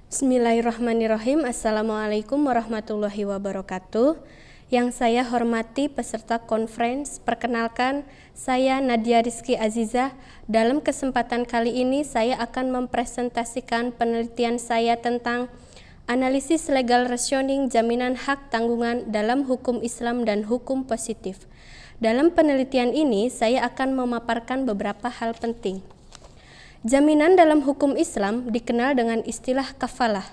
Bismillahirrahmanirrahim. Assalamualaikum warahmatullahi wabarakatuh. Yang saya hormati peserta conference, perkenalkan saya Nadia Rizky Azizah. Dalam kesempatan kali ini saya akan mempresentasikan penelitian saya tentang analisis legal rationing jaminan hak tanggungan dalam hukum Islam dan hukum positif. Dalam penelitian ini saya akan memaparkan beberapa hal penting. Jaminan dalam hukum Islam dikenal dengan istilah kafalah.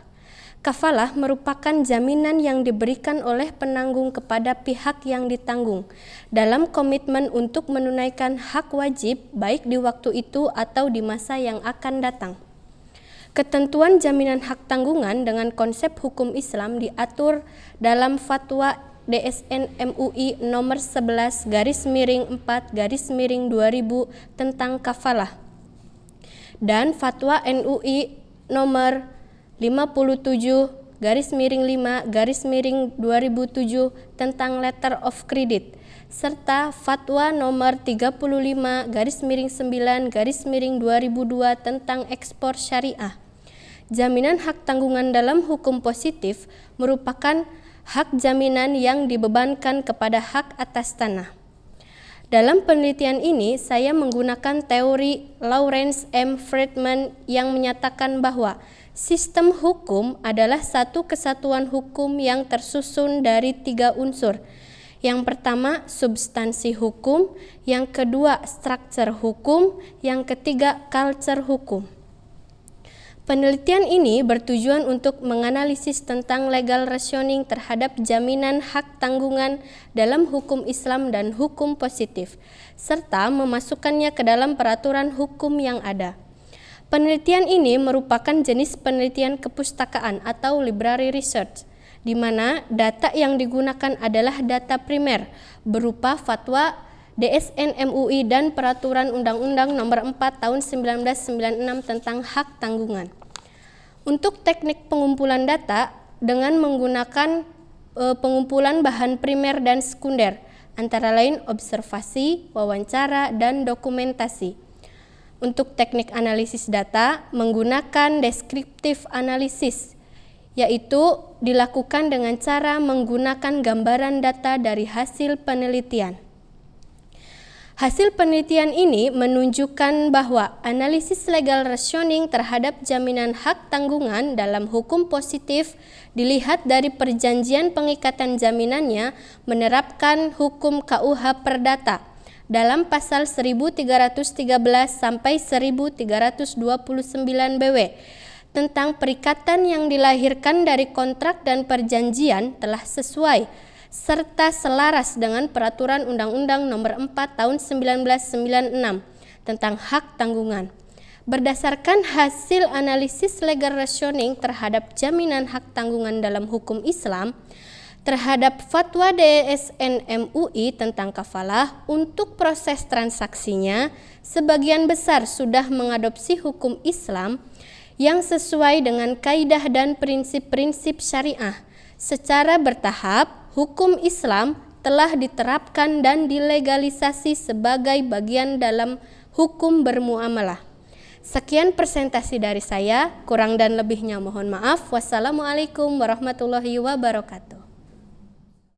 Kafalah merupakan jaminan yang diberikan oleh penanggung kepada pihak yang ditanggung dalam komitmen untuk menunaikan hak wajib baik di waktu itu atau di masa yang akan datang. Ketentuan jaminan hak tanggungan dengan konsep hukum Islam diatur dalam Fatwa DSN MUI nomor 11/4/2000 tentang kafalah dan Fatwa NUI nomor 57/5/2007 tentang letter of credit serta Fatwa nomor 35/9/2002 tentang ekspor syariah. Jaminan hak tanggungan dalam hukum positif merupakan hak jaminan yang dibebankan kepada hak atas tanah. Dalam penelitian ini, saya menggunakan teori Lawrence M. Friedman yang menyatakan bahwa sistem hukum adalah satu kesatuan hukum yang tersusun dari 3 unsur. Yang pertama, substansi hukum, yang kedua, struktur hukum, yang ketiga, culture hukum. Penelitian ini bertujuan untuk menganalisis tentang legal rationing terhadap jaminan hak tanggungan dalam hukum Islam dan hukum positif, serta memasukkannya ke dalam peraturan hukum yang ada. Penelitian ini merupakan jenis penelitian kepustakaan atau library research, di mana data yang digunakan adalah data primer berupa fatwa DSN MUI dan Peraturan Undang-Undang Nomor 4 Tahun 1996 tentang hak tanggungan. Untuk teknik pengumpulan data dengan menggunakan pengumpulan bahan primer dan sekunder, antara lain observasi, wawancara, dan dokumentasi. Untuk teknik analisis data menggunakan deskriptif analisis, yaitu dilakukan dengan cara menggunakan gambaran data dari hasil penelitian. Hasil penelitian ini menunjukkan bahwa analisis legal rationing terhadap jaminan hak tanggungan dalam hukum positif dilihat dari perjanjian pengikatan jaminannya menerapkan hukum KUH Perdata dalam pasal 1313 sampai 1329 BW tentang perikatan yang dilahirkan dari kontrak dan perjanjian telah sesuai serta selaras dengan Peraturan Undang-Undang Nomor 4 Tahun 1996 tentang hak tanggungan. Berdasarkan hasil analisis legal rationing terhadap jaminan hak tanggungan dalam hukum Islam terhadap Fatwa DSN MUI tentang kafalah, untuk proses transaksinya sebagian besar sudah mengadopsi hukum Islam yang sesuai dengan kaidah dan prinsip-prinsip syariah. Secara bertahap, hukum Islam telah diterapkan dan dilegalisasi sebagai bagian dalam hukum bermuamalah. Sekian presentasi dari saya, kurang dan lebihnya mohon maaf. Wassalamualaikum warahmatullahi wabarakatuh.